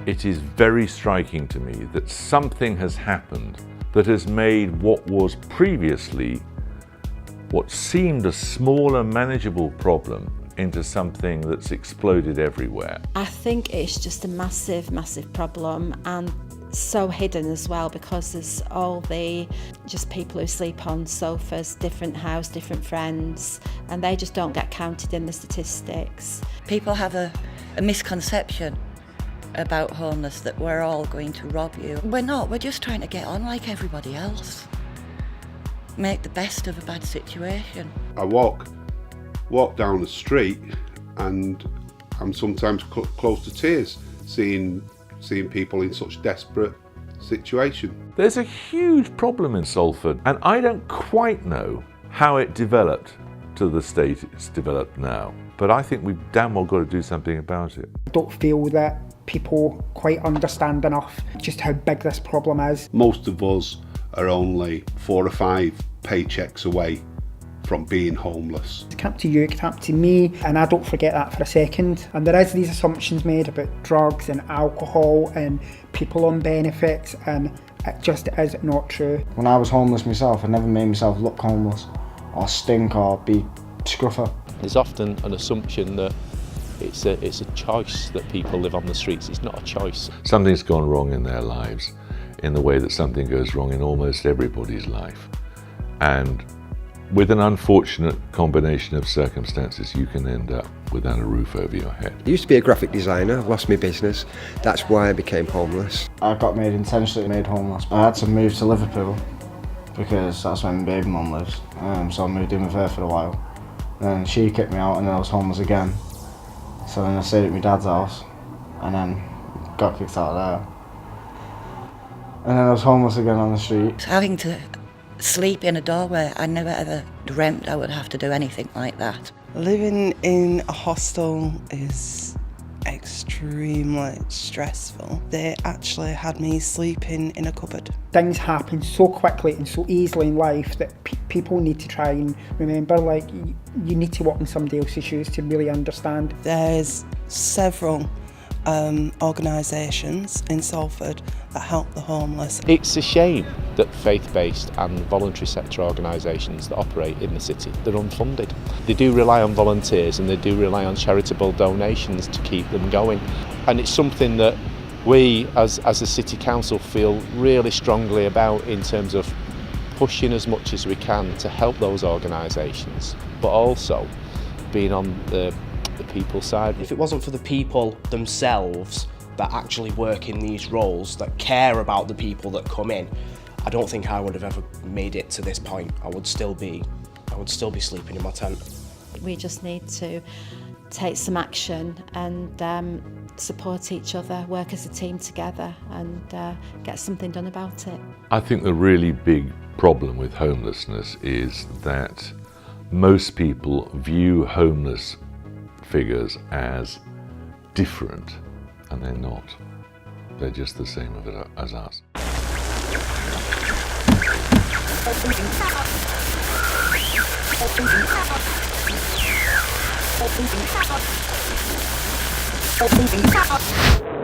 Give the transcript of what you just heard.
It is very striking to me that something has happened that has made what was previously what seemed a smaller, manageable problem into something that's exploded everywhere. I think it's just a massive, massive problem, and so hidden as well, because there's all the just people who sleep on sofas, different house, different friends, and they just don't get counted in the statistics. People have a misconception about homeless, that we're all going to rob you. We're not, we're just trying to get on like everybody else. Make the best of a bad situation. I walk down the street and I'm sometimes close to tears seeing people in such desperate situation. There's a huge problem in Salford, and I don't quite know how it developed to the state it's developed now, but I think we've damn well got to do something about it. I don't feel that people quite understand enough just how big this problem is. Most of us are only 4 or 5 paychecks away from being homeless. It can't to you, it can't to me, and I don't forget that for a second. And there is these assumptions made about drugs and alcohol and people on benefits, and it just is not true. When I was homeless myself, I never made myself look homeless or stink or be scruffer. There's often an assumption that it's a choice that people live on the streets. It's not a choice. Something's gone wrong in their lives in the way that something goes wrong in almost everybody's life. And with an unfortunate combination of circumstances, you can end up without a roof over your head. I used to be a graphic designer, I've lost my business. That's why I became homeless. I got intentionally made homeless. I had to move to Liverpool because that's where my baby mum lives. So I moved in with her for a while. Then she kicked me out and then I was homeless again. So then I stayed at my dad's house and then got kicked out of there. And then I was homeless again on the street. Having to sleep in a doorway, I never ever dreamt I would have to do anything like that. Living in a hostel is extremely stressful. They actually had me sleeping in a cupboard. Things happen so quickly and so easily in life that people need to try and remember, like, you need to walk in somebody else's shoes to really understand. There's several organisations in Salford that help the homeless. It's a shame that faith-based and voluntary sector organisations that operate in the city, they're unfunded. They do rely on volunteers and they do rely on charitable donations to keep them going. And it's something that we as a city council feel really strongly about in terms of pushing as much as we can to help those organisations, but also being on the people's side. If it wasn't for the people themselves that actually work in these roles, that care about the people that come in, I don't think I would have ever made it to this point. I would still be sleeping in my tent. We just need to take some action and support each other, work as a team together, and get something done about it. I think the really big problem with homelessness is that most people view homeless figures as different, and they're not. They're just the same as us. Salford.